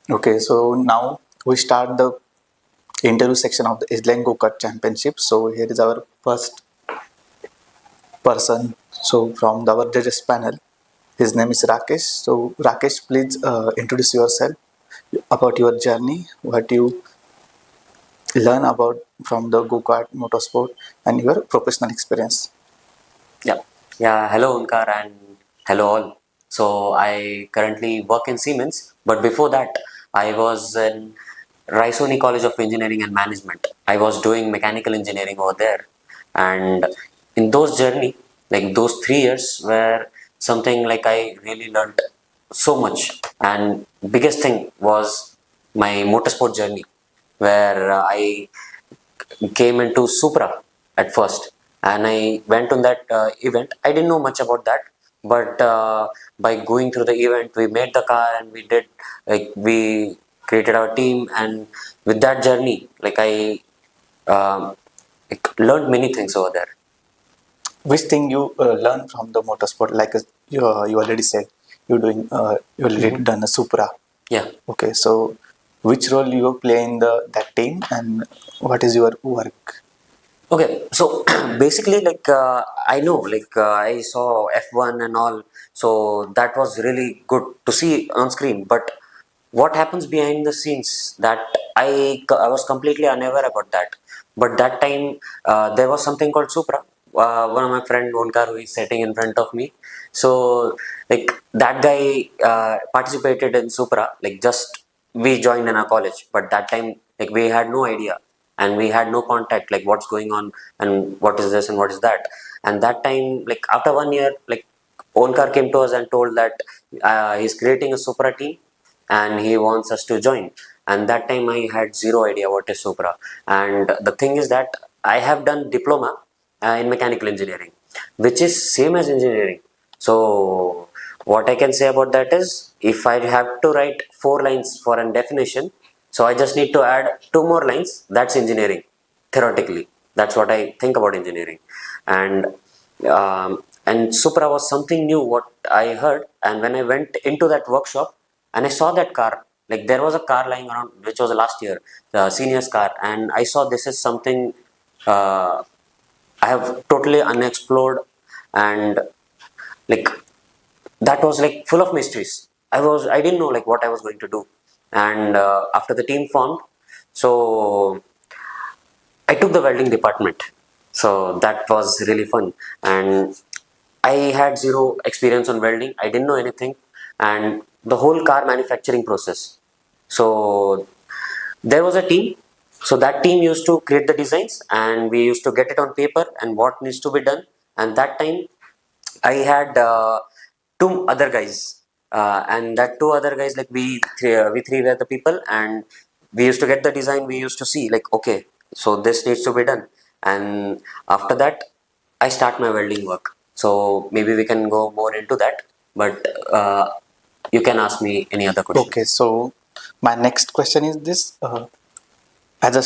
Okay, so now we start the interview section of the Edgeline Go-Kart Championship. So here is our first person. So from our judges panel, his name is Rakesh. So Rakesh, please introduce yourself about your journey, what you learn about from the go-kart motorsport, and your professional experience. Yeah, yeah. Hello, Onkar, and hello all. So I currently work in Siemens, but before that, I was in Raisoni College of Engineering and Management. I was doing mechanical engineering over there, and in those journey, like those 3 years, were something like I really learned so much. And biggest thing was my motorsport journey, where I came into Supra at first, and I went on that event. I didn't know much about that, but by going through the event, we made the car and we did, like, we created our team, and with that journey, um, like learned many things over there. Which thing you learn from the motorsport? Like you already said, you already Mhm. done a Supra. Yeah. Okay, so which role you play in the that team, and what is your work? Okay, so basically, I know, I saw F1 and all, so that was really good to see on screen. But what happens behind the scenes, that I was completely unaware about that. But that time, there was something called Supra. One of my friend Onkar, who is sitting in front of me, so like that guy participated in Supra. Like, just we joined in our college, but that time, like, we had no idea and we had no contact, like what's going on and what is this and what is that. And that time, like after 1 year, like Onkar came to us and told that he's creating a Supra team and he wants us to join. And that time I had zero idea what is Supra. And the thing is that I have done diploma in mechanical engineering, which is same as engineering. So what I can say about that is, if I have to write 4 lines for a definition, so I just need to add 2 more lines. That's engineering, theoretically. That's what I think about engineering. And Supra was something new what I heard. And when I went into that workshop and I saw that car, like there was a car lying around, which was last year, the senior's car, and I saw this is something uh, I have totally unexplored, and like that was like full of mysteries. I didn't know like what I was going to do. And after the team formed, so I took the welding department. So that was really fun. And I had zero experience on welding. I didn't know anything. And the whole car manufacturing process. So there was a team. So that team used to create the designs and we used to get it on paper and what needs to be done. And that time I had two other guys, and that two other guys, like we three were the people, and we used to get the design. We used to see like, okay, so this needs to be done, and after that, I start my welding work. So maybe we can go more into that, but you can ask me any other question. Okay, so my next question is this: as a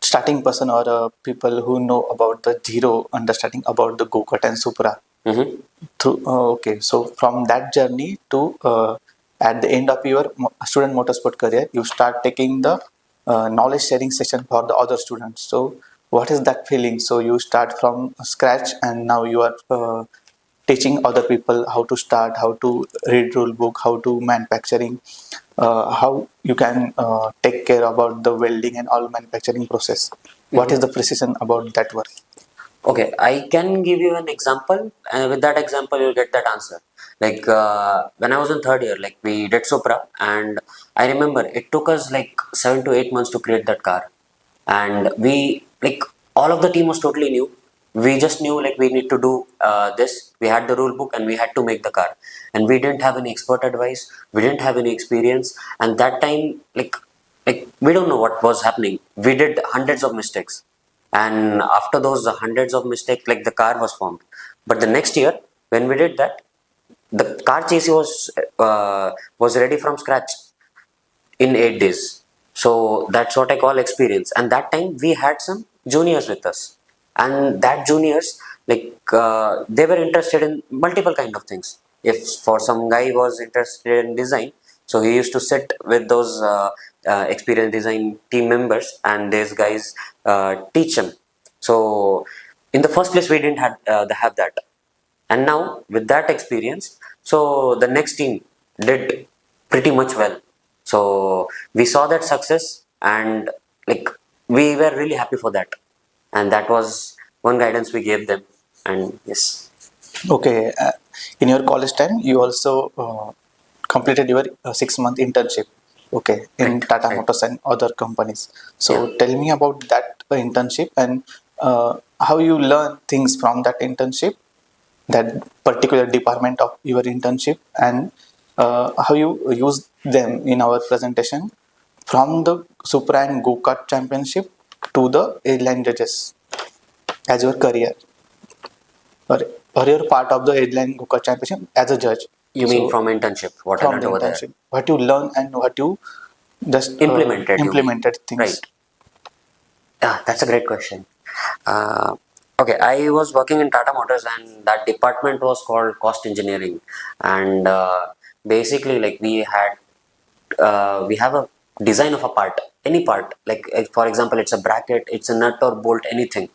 starting person or people who know about the zero understanding about the go-kart and Supra, Mm-hmm. through okay, so from that journey to at the end of your student motorsport career, you start taking the knowledge sharing session for the other students. So what is that feeling? So you start from scratch and now you are teaching other people how to start, how to read rule book, how to manufacturing, how you can take care about the welding and all manufacturing process. What is the Mm-hmm. precision about that work? Okay, I can give you an example, and with that example, you'll get that answer. Like when I was in third year, like we did Supra, and I remember it took us like 7 to 8 months to create that car, and we like all of the team was totally new. We just knew like we need to do this. We had the rule book, and we had to make the car, and we didn't have any expert advice. We didn't have any experience, and that time like we don't know what was happening. We did hundreds of mistakes, and after those hundreds of mistakes, like the car was formed. But the next year when we did that, the car chassis was ready from scratch in 8 days. So that's what I call experience. And that time we had some juniors with us, and that juniors, they were interested in multiple kind of things. If for some guy was interested in design, So he used to sit with those experienced design team members, and these guys teach him. So in the first place, we didn't have that, and now with that experience, so the next team did pretty much well. So we saw that success, and like we were really happy for that, and that was one guidance we gave them. And yes, Okay, in your college time, you also completed your 6 month internship. Okay, in right, Tata right, Motors and other companies. yeah. So tell me about that internship and how you learn things from that internship, that particular department of your internship, and how you use them in our presentation from the Supra and Go-Kart Championship to the airline judges as your career, or you're part of the Edgeline Go-Kart Championship as a judge. You mean So from internship? What I from learned the over there? internship, what you learn and what you just Implemented, you mean? implemented Right. things. Yeah, that's a great question. Uh, okay, I was working in Tata Motors, and that department was called cost engineering. And basically, like we have a design of a part, any part. Like for example, it's a bracket, it's a nut or bolt, anything.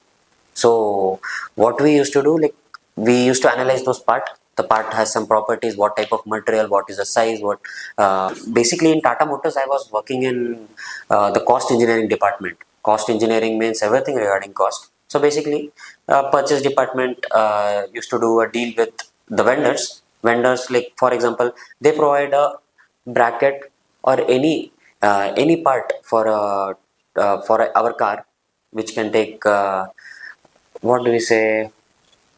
So what we used to do, like we used to analyze those part. The part has some properties, what type of material, what is the size, what. Basically, in Tata Motors, I was working in the cost engineering department. Cost engineering means everything regarding cost. So basically, purchase department used to do a deal with the vendors. Vendors, like for example, they provide a bracket or any part for our car, which can take what do we say,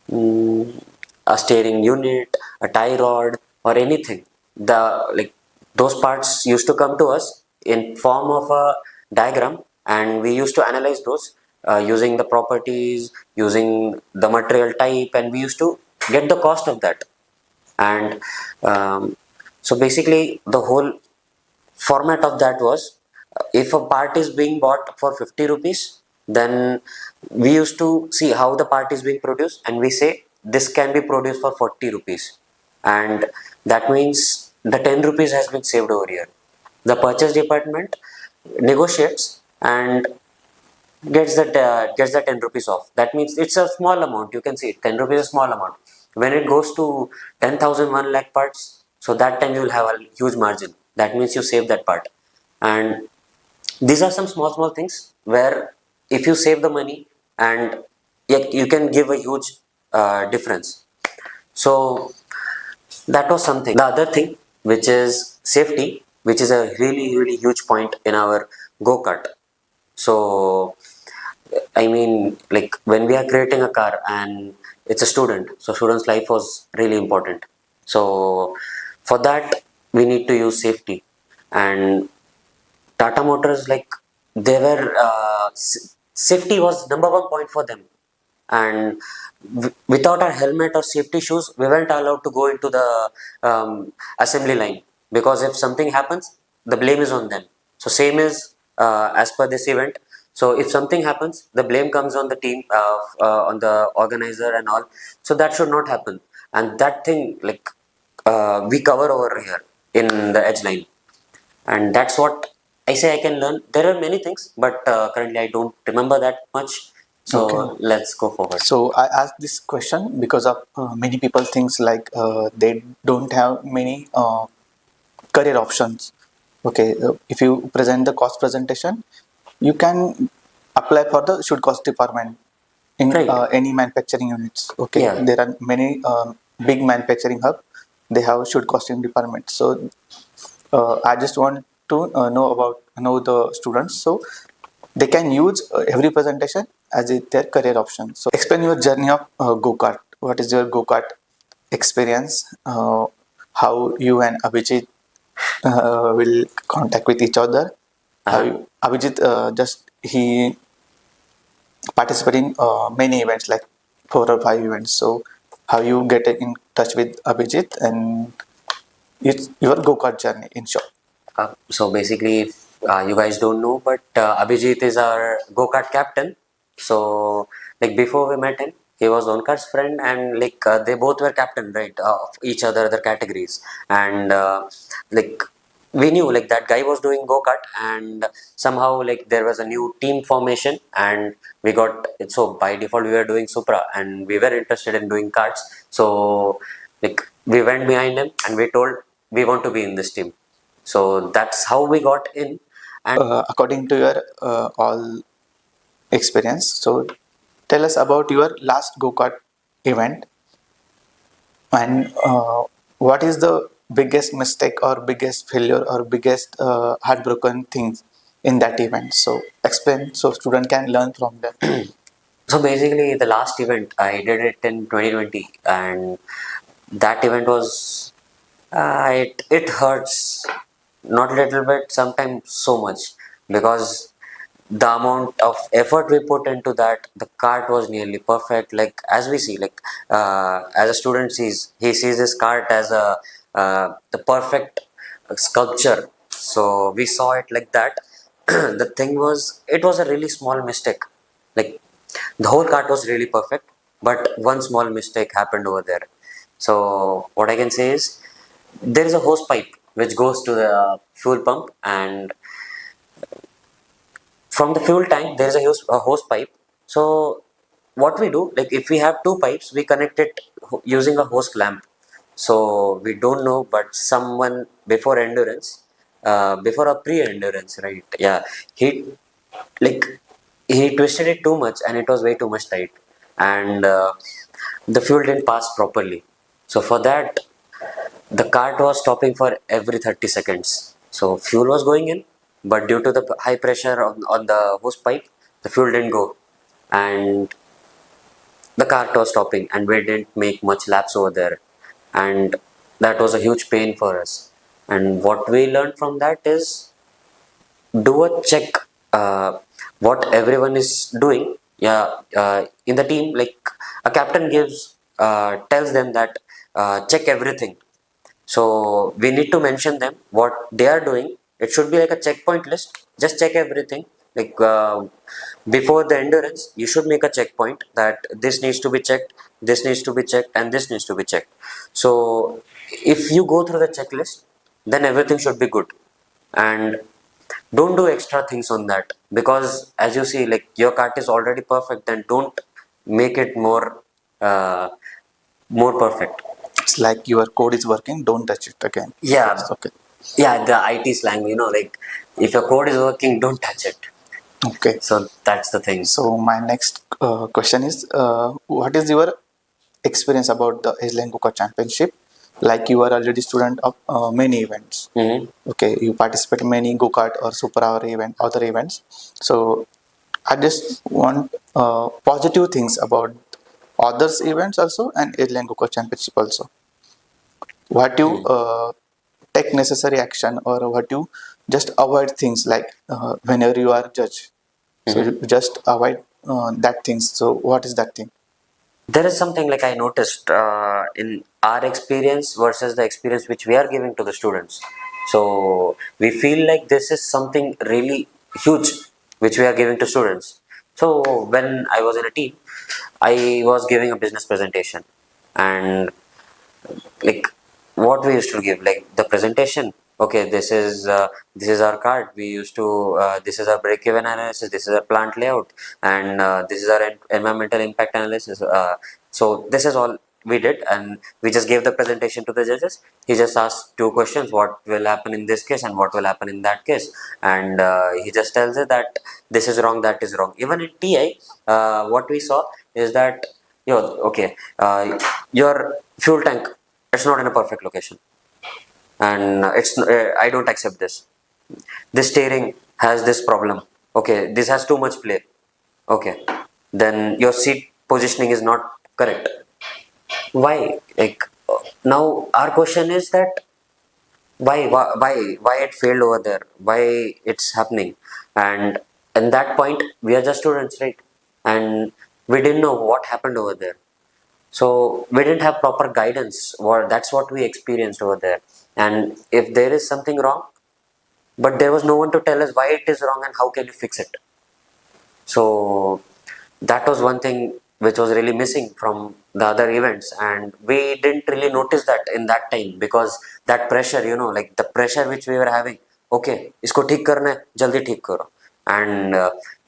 mm, a steering unit, a tie rod, or anything. The like those parts used to come to us in form of a diagram, and we used to analyze those using the properties, using the material type, and we used to get the cost of that. And so basically, the whole format of that was, if a part is being bought for 50 rupees, then we used to see how the part is being produced, and we say this can be produced for 40 rupees, and that means the 10 rupees has been saved over here. The purchase department negotiates and gets the 10 rupees off. That means it's a small amount. You can see it, 10 rupees is a small amount. When it goes to 10,000, 1 lakh parts, so that time you will have a huge margin. That means you save that part. And these are some small things where if you save the money, and yet you can give a huge difference. So that was something. The other thing, which is safety, which is a really huge point in our go-kart. So I mean, like when we are creating a car and it's a student, so student's life was really important. So for that, we need to use safety. And Tata Motors, like they were, safety was number one point for them. And without our helmet or safety shoes, we weren't allowed to go into the assembly line, because if something happens, the blame is on them. So same is as per this event. So if something happens, the blame comes on the team, on the organizer and all. So that should not happen. And that thing, like we cover over here in the edge line, and that's what I say I can learn. There are many things, but currently I don't remember that much. Okay. So let's go forward. So I asked this question because of many people thinks like they don't have many career options. Okay, if you present the cost presentation, you can apply for the should cost department in Right. any manufacturing units. Okay, Yeah. there are many big manufacturing hub. They have should costing department. So I just want to know the students, so they can use every presentation as their career option. So explain your journey of go-kart. What is your go-kart experience? How you and Abhijit will contact with each other? How Uh-huh. Abhijit just he participate in many events, like 4 or 5 events. So how you get in touch with Abhijit, and it's your go-kart journey in short. So basically, you guys don't know, but Abhijit is our go-kart captain. So like before we met him, he was Onkar's friend, and like they both were captain, right, of each other categories. And like we knew like that guy was doing go-kart, and somehow like there was a new team formation, and we got it. So by default we were doing Supra, and we were interested in doing karts. So like we went behind him and we told we want to be in this team. So that's how we got in. And According to your all experience, so tell us about your last go-kart event, and what is the biggest mistake or biggest failure or biggest heartbroken things in that event. So explain so student can learn from them. so basically the last event I did it in 2020, and that event was it hurts, not a little bit, sometimes so much, because the amount of effort we put into that, the cart was nearly perfect. Like as we see, like as a student sees, he sees this cart as a the perfect sculpture. So we saw it like that. The thing was, it was a really small mistake. Like the whole cart was really perfect, but one small mistake happened over there. So what I can say is, there is a hose pipe which goes to the fuel pump, and from the fuel tank there is a hose pipe. So what we do, like if we have two pipes, we connect it using a hose clamp. So we don't know, but someone before endurance, before a pre-endurance, right? Yeah, he like he twisted it too much, and it was way too much tight, and the fuel didn't pass properly. So for that, the cart was stopping for every 30 seconds. So fuel was going in, but due to the high pressure on the hose pipe, the fuel didn't go, and the cart was stopping, and we didn't make much laps over there, and that was a huge pain for us. And what we learned from that is, do a check what everyone is doing. Yeah, in the team, like a captain gives tells them that check everything. So we need to mention them what they are doing. It should be like a checkpoint list. Just check everything. Like before the endurance, you should make a checkpoint that this needs to be checked, this needs to be checked, and this needs to be checked. So if you go through the checklist, then everything should be good. And don't do extra things on that, because as you see, like your cart is already perfect, then don't make it uh, more perfect. It's like your code is working, don't touch it again. Yeah, It's okay. yeah, the IT slang, like if your code is working, don't touch it. Okay. So that's the thing. So my next question is, what is your experience about the Edgeline Go-Kart Championship? Like you are already student of many events. Hmm. Okay, you participate in many go-kart or super hour event, other events. So I just want positive things about others events also and Edgeline Go-Kart Championship also. What you take necessary action or what you just avoid things like whenever you are judged. So Hmm. you just avoid that things. So what is that thing? There is something like I noticed in our experience versus the experience which we are giving to the students. So we feel like this is something really huge which we are giving to students. So when I was in a team, I was giving a business presentation, and like what we used to give, like the presentation. Okay, this is our card. We used to this is our break even analysis, this is our plant layout, and this is our environmental impact analysis. So this is all we did, and we just gave the presentation to the judges. He just asked two questions: what will happen in this case and what will happen in that case. And he just tells it that this is wrong, that is wrong. Even in TI, what we saw is that, okay, your fuel tank, it's not in a perfect location, and it's I don't accept this. This steering has this problem. Okay, this has too much play. Okay, then your seat positioning is not correct. Why? Like now, our question is that why it failed over there? Why it's happening? And in that point, we are just students, right? And we didn't know what happened over there. So we didn't have proper guidance, or that's what we experienced over there. And if there is something wrong, but there was no one to tell us why it is wrong and how can you fix it. So that was one thing which was really missing from the other events, and we didn't really notice that in that time because that pressure, like the pressure which we were having. Okay, isko ठीक करना है, jaldi ठीक करो. And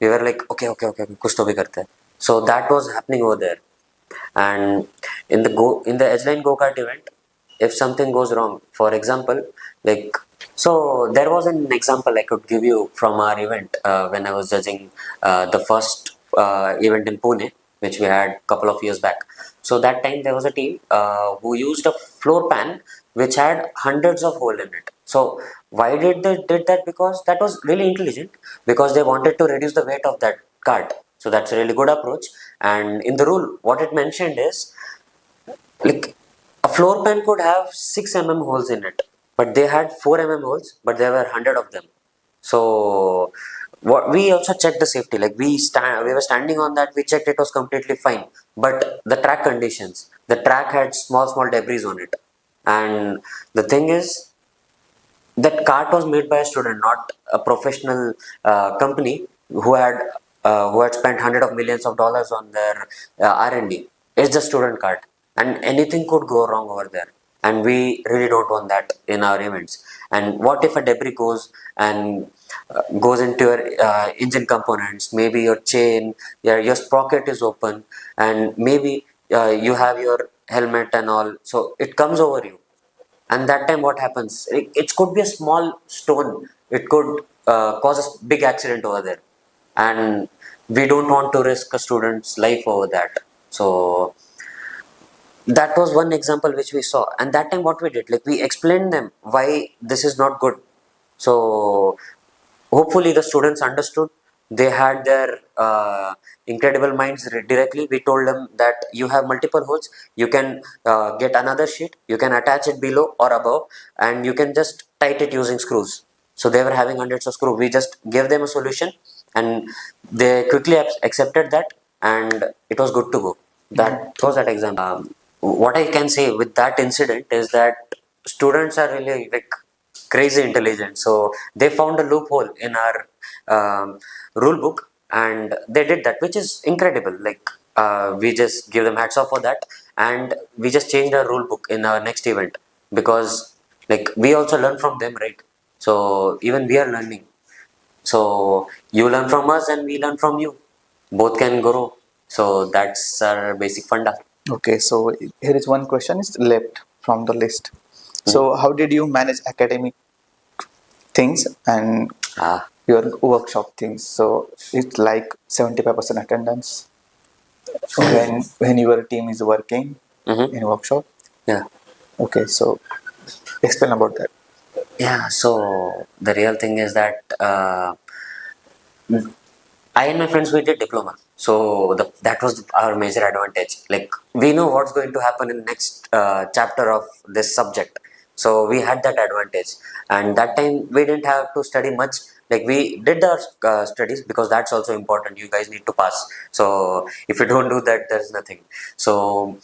we were like, okay, okay, okay, कुछ तो भी करते हैं. So that was happening over there. And in the Edgeline Go-Kart event, if something goes wrong, for example, like, so there was an example I could give you from our event when I was judging the first event in Pune, which we had a couple of years back. So that time there was a team who used a floor pan which had hundreds of holes in it. So why did they did that? Because that was really intelligent, because they wanted to reduce the weight of that cart. So that's a really good approach. And in the rule, what it mentioned is, like, a floor pan could have 6 holes in it, but they had 4 holes, but there were 100 of them. So what we also checked the safety, like we were standing on that, we checked it was completely fine. But the track conditions, the track had small debris on it. And the thing is, that cart was made by a student, not a professional company who had spent hundred of millions of dollars on their R&D. It's just student cart, and anything could go wrong over there. And we really don't want that in our events. And what if a debris goes and goes into your engine components? Maybe your chain, your sprocket is open, and maybe you have your helmet and all, so it comes over you. And that time what happens, it could be a small stone, it could cause a big accident over there. And we don't want to risk a student's life over that. So that was one example which we saw. And that time what we did, like, we explained them why this is not good. So hopefully the students understood. They had their incredible minds directly. We told them that you have multiple holes, you can get another sheet, you can attach it below or above, and you can just tight it using screws. So they were having hundreds of screws, we just gave them a solution, and they quickly accepted that, and it was good to go. That was that example. What I can say with that incident is that students are really, like, crazy intelligent. So they found a loophole in our rule book, and they did that, which is incredible. Like, we just give them hats off for that, and we just changed our rule book in our next event, because, like, we also learn from them, right? So even we are learning. So you learn from us, and we learn from you. Both can grow. So that's our basic funda. Okay, so here is one question is left from the list. So how did you manage academic things and Ah, your workshop things? So it's like 75% attendance when your team is working mm-hmm. in workshop. Yeah. Okay, so explain about that. Yeah, so the real thing is that I and my friends, we did diploma. So that was our major advantage. Like, we know what's going to happen in next chapter of this subject. So we had that advantage, and that time we didn't have to study much. Like, we did our studies, because that's also important. You guys need to pass. So if you don't do that, there's nothing. So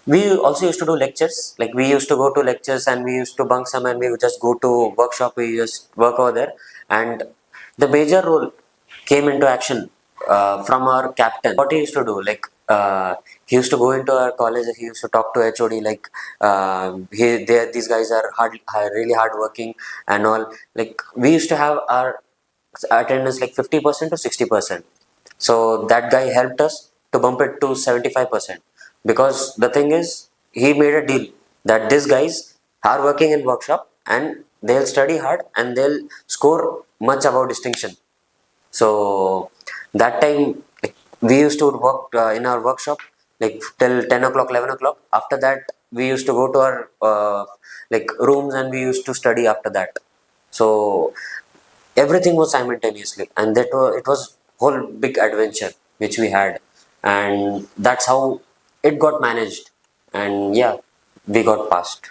we also used to do lectures. Like, we used to go to lectures, and we used to bunk some, and we would just go to workshop. We just work over there. And the major role came into action from our captain. What he used to do, like, he used to go into our college, he used to talk to HOD, like, these guys are really hard working and all. Like, we used to have our attendance like 50% to 60%. So that guy helped us to bump it to 75%, because the thing is, he made a deal that these guys are working in workshop, and they'll study hard, and they'll score much above distinction. So that time, like, we used to work in our workshop like till 10 o'clock, 11 o'clock. After that, we used to go to our like rooms, and we used to study after that. So everything was simultaneously, and it was whole big adventure which we had, and that's how it got managed. And yeah, we got passed.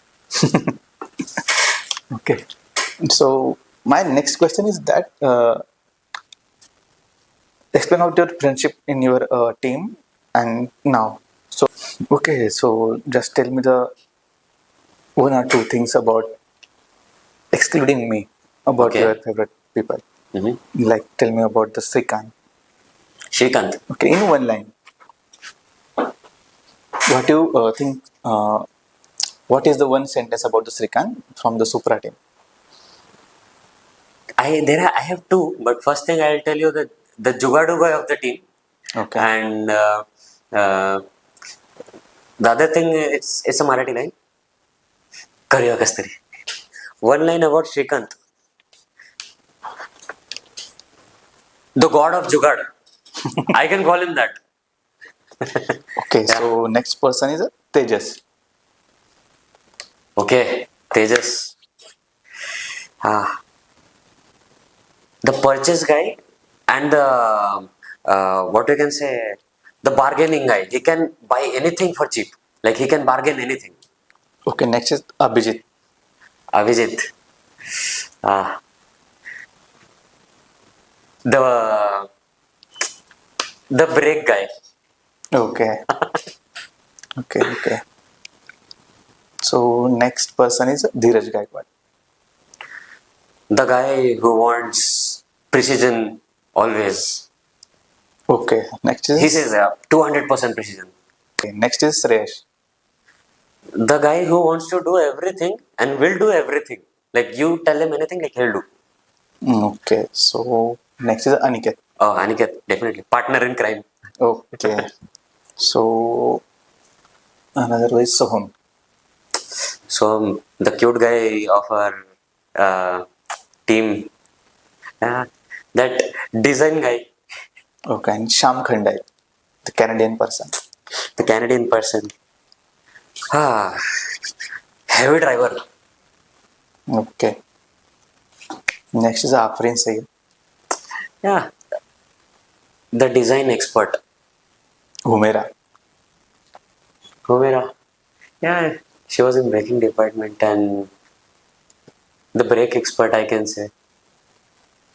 Okay. So my next question is that explain about your friendship in your team and now. So okay, so just tell me the one or two things about excluding me about your Okay. favorite people. Hmm. Like tell me about the Srikant. Shrikant. Okay, in one line. What do you think? What is the one sentence about the Srikant from the Supra team? I have two, but first thing I'll tell you that the Jugadu guy of the team, Okay. and the other thing it's a Marathi line. Karya Kasturi. One line about Shrikant, the god of Jugad. I can call him that. Okay. Yeah. So next person is Tejas. Okay. Tejas. Ah, the purchase guy and the what you can say, the bargaining guy. He can buy anything for cheap. Like he can bargain anything. Okay. Next is Abhijit. Avijit. Ah, the brake guy. Okay. Okay. Okay. So next person is Dheeraj Gaikwad. The guy who wants precision always. Okay. Next He is says 200% precision. okay. Next is Sreyash. The guy who wants to do everything and will do everything. Like you tell him anything, like he'll do. Okay. So next is Aniket. Oh, Aniket, definitely. Partner in crime. Okay. So another is Soham. So the cute guy of our uh, team, uh, that design guy, Okay. And Sham Khandai, the Canadian person. the Canadian person. Ah, heavy driver. Okay. Next is Afrin Saeed. Yeah, the design expert. Humera. Humera. Yeah, she was in braking department and the brake expert, I can say.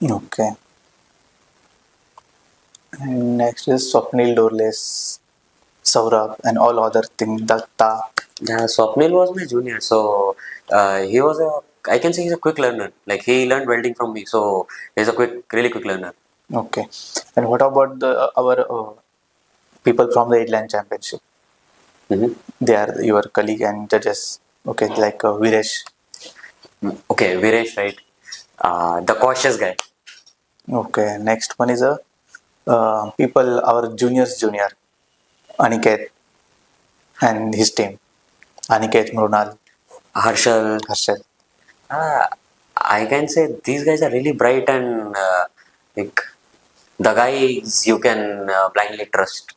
Okay. And next is Swapnil Dorles, Saurabh, and all other things. Datta. Yeah, Swapnil was my junior, so he was a. I can say he's a quick learner. Like he learned welding from me, so he's a really quick learner. Okay. And what about the our people from the Edgeline Championship? Hmm. They are your colleague and judges. Okay, like Viresh. Okay, Viresh, right? The cautious guy. Okay. Next one is a people our juniors junior Aniket and his team. Aniket, Mrunal, Harshal. Harshad. Uh, I can say these guys are really bright and like the guys you can blindly trust.